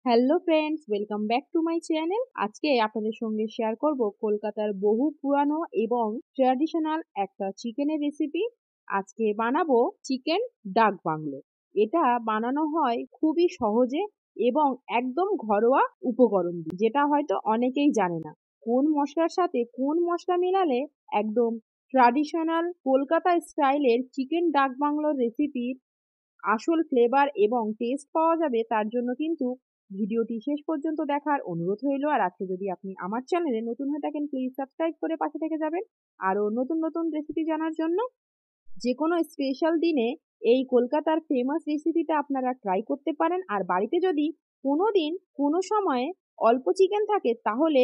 Hello friends, welcome back to my channel. আজকে আপনাদের সঙ্গে শেয়ার করব কলকাতার বহু পুরানো এবং ট্র্যাডিশনাল একটা চিকেনের রেসিপি। আজকে বানাবো চিকেন ডাক বাংলো। এটা বানানো হয় খুবই সহজে এবং একদম ঘরোয়া উপকরণ দিয়ে, যেটা হয়তো অনেকেই জানে না। কোন মশলার সাথে কোন মশলা মেলালে একদম ট্র্যাডিশনাল কলকাতা স্টাইলের চিকেন ডাক বাংলোর রেসিপির আসল ফ্লেভার এবং টেস্ট পাওয়া যাবে, তার জন্য কিন্তু ভিডিওটি শেষ পর্যন্ত দেখার অনুরোধ রইল। আর আজকে যদি আপনি আমার চ্যানেলে নতুন হয়ে থাকেন, প্লিজ সাবস্ক্রাইব করে পাশে থেকে যাবেন আরও নতুন নতুন রেসিপি জানার জন্য। যে কোনো স্পেশাল দিনে এই কলকাতার ফেমাস রেসিপিটা আপনারা ট্রাই করতে পারেন। আর বাড়িতে যদি কোনো দিন কোনো সময়ে অল্প চিকেন থাকে, তাহলে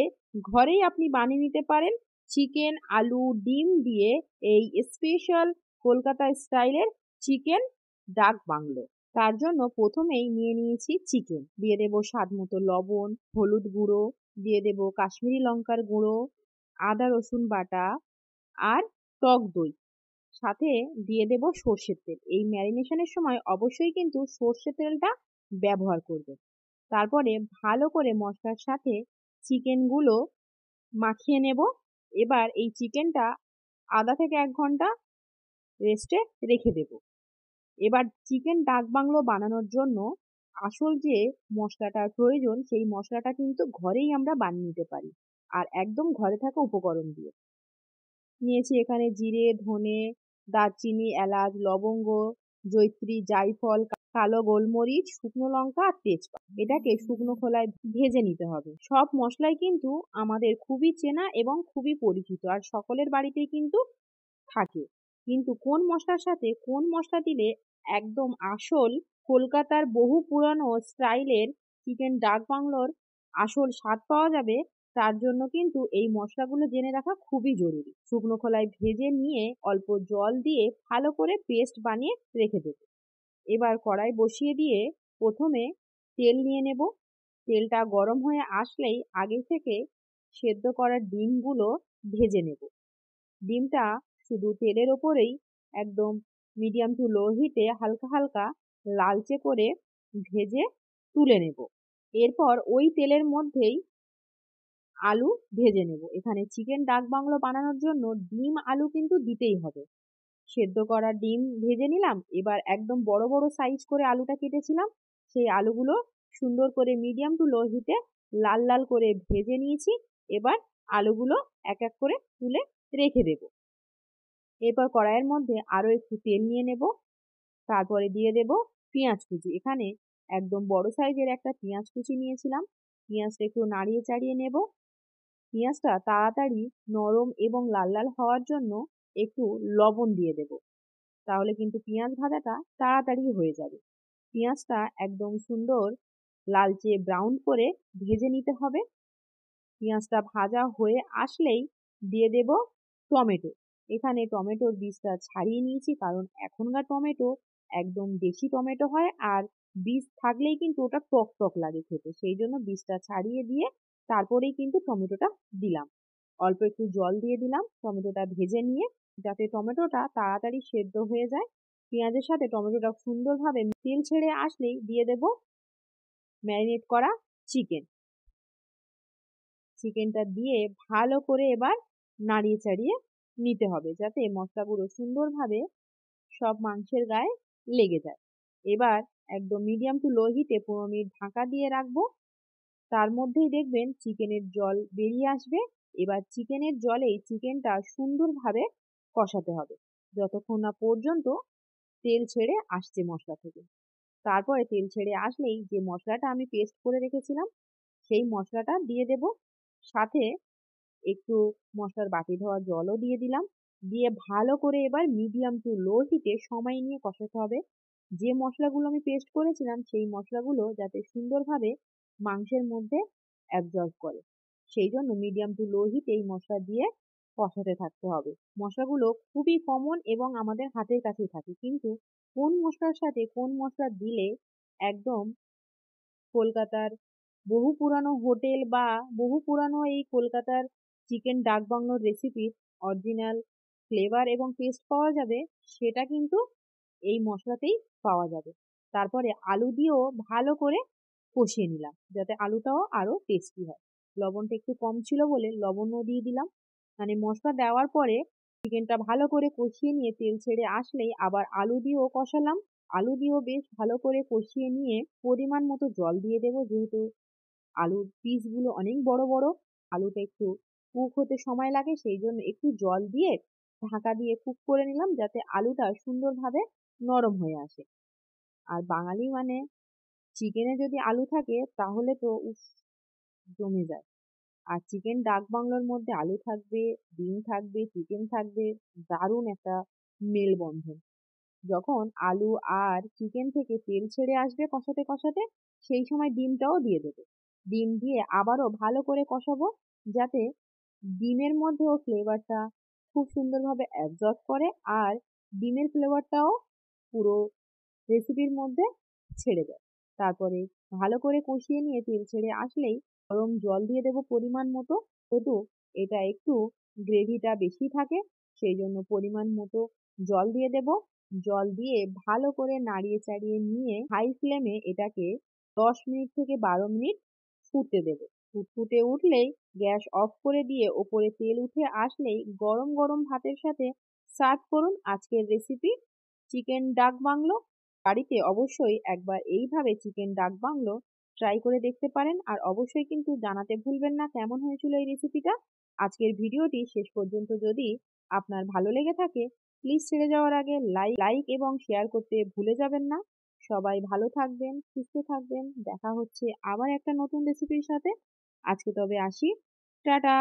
ঘরেই আপনি বানিয়ে নিতে পারেন চিকেন আলু ডিম দিয়ে এই স্পেশাল কলকাতা স্টাইলের চিকেন ডাক বাংলো। তার জন্য প্রথমেই নিয়ে নিয়েছি চিকেন, দিয়ে দেবো স্বাদ মতো লবণ, হলুদ গুঁড়ো, দিয়ে দেবো কাশ্মীরি লঙ্কার গুঁড়ো, আদা রসুন বাটা আর টক দই, সাথে দিয়ে দেব সর্ষের তেল। এই ম্যারিনেশনের সময় অবশ্যই কিন্তু সর্ষের তেলটা ব্যবহার করবেন। তারপরে ভালো করে মশলার সাথে চিকেনগুলো মাখিয়ে নেব। এবার এই চিকেনটা আধা থেকে 1 ঘন্টা রেস্টে রেখে দেব। এবার চিকেন ডাক বাংলো বানানোর জন্য আসল যে মশলাটার প্রয়োজন, সেই মশলাটা কিন্তু ঘরেই আমরা বানিয়ে নিতে পারি, আর একদম ঘরে থাকা উপকরণ দিয়ে। নিয়েছি এখানে জিরে, ধনে, দারচিনি, এলাচ, লবঙ্গ, জয়িত্রী, জায়ফল, কালো গোলমরিচ, শুকনো লঙ্কা আর তেজপাতা। এটাকে শুকনো খোলায় ভেজে নিতে হবে। সব মশলাই কিন্তু আমাদের খুবই চেনা এবং খুবই পরিচিত, আর সকলের বাড়িতেই কিন্তু থাকে। কিন্তু কোন মশলার সাথে কোন মশলা দিলে একদম আসল কলকাতার বহু পুরানো স্টাইলের চিকেন ডাক বাংলোর আসল স্বাদ পাওয়া যাবে, তার জন্য কিন্তু এই মশলাগুলো জেনে রাখা খুবই জরুরি। শুকনো খোলায় ভেজে নিয়ে অল্প জল দিয়ে ভালো করে পেস্ট বানিয়ে রেখে দেব। এবার কড়াই বসিয়ে দিয়ে প্রথমে তেল নিয়ে নেব। তেলটা গরম হয়ে আসলেই আগে থেকে সেদ্ধ করা ডিমগুলো ভেজে নেব। ডিমটা শুধু তেলের ওপরেই একদম মিডিয়াম টু লো হিটে হালকা হালকা লালচে করে ভেজে তুলে নেব। এরপর ওই তেলের মধ্যেই আলু ভেজে নেব। এখানে চিকেন ডাক বাংলো বানানোর জন্য ডিম আলু কিন্তু দিতেই হবে। সেদ্ধ করা ডিম ভেজে নিলাম। এবার একদম বড় বড় সাইজ করে আলুটা কেটেছিলাম, সেই আলুগুলো সুন্দর করে মিডিয়াম টু লো হিটে লাল লাল করে ভেজে নিয়েছি। এবার আলুগুলো এক এক করে তুলে রেখে দেব। এরপর কড়াইয়ের মধ্যে আরো একটু তেল নিয়ে নেব। তারপরে দিয়ে দেব পেঁয়াজ কুচি। এখানে একদম বড় সাইজের একটা পেঁয়াজ কুচি নিয়েছিলাম। পেঁয়াজটা একটু নাড়িয়ে চাড়িয়ে নেব। পেঁয়াজটা তাড়াতাড়ি নরম এবং লাল লাল হওয়ার জন্য একটু লবণ দিয়ে দেব, তাহলে কিন্তু পেঁয়াজ ভাজাটা তাড়াতাড়ি হয়ে যাবে। পেঁয়াজটা একদম সুন্দর লালচে ব্রাউন করে ভেজে নিতে হবে। পেঁয়াজটা ভাজা হয়ে আসলেই দিয়ে দেব টমেটো। এখানে টমেটোর বীজটা ছাড়িয়ে নিয়েছি, কারণ এখনকার টমেটো একদম দেশি টমেটো হয়, আর বীজ থাকলেই কিন্তু ওটা টক টক লাগে খেতে। সেই জন্য বীজটা ছাড়িয়ে দিয়ে তারপরেই কিন্তু টমেটোটা দিলাম। অল্প একটু জল দিয়ে দিলাম টমেটোটা ভেজে নিয়ে, যাতে টমেটোটা তাড়াতাড়ি সেদ্ধ হয়ে যায়। পেঁয়াজের সাথে টমেটোটা সুন্দরভাবে তেল ছেড়ে আসলেই দিয়ে দেব ম্যারিনেট করা চিকেন। চিকেনটা দিয়ে ভালো করে এবার নাড়িয়ে চাড়িয়ে নিতে হবে, যাতে মশলাগুলো সুন্দরভাবে সব মাংসের গায়ে লেগে যায়। এবার একদম মিডিয়াম টু লো হিটে 15 মিনিট ঢাকা দিয়ে রাখবো। তার মধ্যেই দেখবেন চিকেনের জল বেরিয়ে আসবে। এবার চিকেনের জলেই চিকেনটা সুন্দরভাবে কষাতে হবে, যতক্ষণ না পর্যন্ত তেল ছেড়ে আসছে মশলা থেকে। তারপরে তেল ছেড়ে আসলেই যে মশলাটা আমি পেস্ট করে রেখেছিলাম, সেই মশলাটা দিয়ে দেব। সাথে একটু মশলার বাটি ধোয়া জলও দিয়ে দিলাম। দিয়ে ভালো করে এবার মিডিয়াম টু লো হিটে সময় নিয়ে কষাতে হবে। যে মশলাগুলো আমি পেস্ট করেছিলাম, সেই মশলাগুলো যাতে সুন্দরভাবে মাংসের মধ্যে অ্যাবজর্ব করে, সেই জন্য মিডিয়াম টু লো হিটে এই মশলা দিয়ে কষাতে থাকতে হবে। মশলাগুলো খুবই কমন এবং আমাদের হাতের কাছেই থাকে, কিন্তু কোন মশলার সাথে কোন মশলা দিলে একদম কলকাতার বহু পুরানো হোটেল বা বহু পুরানো এই কলকাতার চিকেন ডাক বাংলোর রেসিপির অরিজিনাল ফ্লেভার এবং টেস্ট পাওয়া যাবে, সেটা কিন্তু এই মশলাতেই পাওয়া যাবে। তারপরে আলু দিয়েও ভালো করে কষিয়ে নিলাম যাতে আলুটাও আরো টেস্টি হয়। লবণটা একটু কম ছিল বলে লবণও দিয়ে দিলাম। মানে মশলা দেওয়ার পরে চিকেনটা ভালো করে কষিয়ে নিয়ে তেল ছেড়ে আসলেই আবার আলু দিয়েও কষালাম। আলু দিয়েও বেশ ভালো করে কষিয়ে নিয়ে পরিমাণ মতো জল দিয়ে দেবো, যেহেতু আলুর পিসগুলো অনেক বড় বড়, আলুটা একটু কুক হতে সময় লাগে, সেই জন্য একটু জল দিয়ে ঢাকা দিয়ে কুক করে নিলাম যাতে আলুটা সুন্দরভাবে নরম হয়ে আসে। আর বাঙালি মানে চিকেনে যদি আলু থাকে তাহলে তো উফ, জমে যায়। আর চিকেন ডাক বাংলোর মধ্যে আলু থাকবে, ডিম থাকবে, চিকেন থাকবে, দারুণ একটা মেলবন্ধন। যখন আলু আর চিকেন থেকে তেল ছেড়ে আসবে কষাতে কষাতে, সেই সময় ডিমটাও দিয়ে দেবে। ডিম দিয়ে আবারও ভালো করে কষাবো যাতে ডিমের মধ্যেও ফ্লেভারটা খুব সুন্দরভাবে অ্যাবজর্ব করে আর ডিমের ফ্লেভারটাও পুরো রেসিপির মধ্যে ছেড়ে দেয়। তারপরে ভালো করে কষিয়ে নিয়ে তেল ছেড়ে আসলেই গরম জল দিয়ে দেবো পরিমাণ মতো। যেহেতু এটা একটু গ্রেভিটা বেশি থাকে, সেই জন্য পরিমাণ মতো জল দিয়ে দেব। জল দিয়ে ভালো করে নাড়িয়ে চাড়িয়ে নিয়ে হাই ফ্লেমে এটাকে 10 মিনিট থেকে 12 মিনিট ফুটতে দেব। ফুটফুটে উঠলেই গ্যাস অফ করে দিয়ে ওপরে তেল উঠে আসলেই গরম গরম ভাতের সাথে সার্ভ করুন আজকের রেসিপি চিকেন ডাক বাংলো। বাড়িতে অবশ্যই একবার এইভাবে চিকেন ডাক বাংলো ট্রাই করে দেখতে পারেন, আর অবশ্যই কিন্তু জানাতে ভুলবেন না কেমন হয়েছিল এই রেসিপিটা। আজকের ভিডিওটি শেষ পর্যন্ত যদি আপনার ভালো লেগে থাকে, প্লিজ ছেড়ে যাওয়ার আগে লাইক এবং শেয়ার করতে ভুলে যাবেন না। সবাই ভালো থাকবেন, সুস্থ থাকবেন। দেখা হচ্ছে আবার একটা নতুন রেসিপির সাথে। আজকে তবে আসি। টাটা।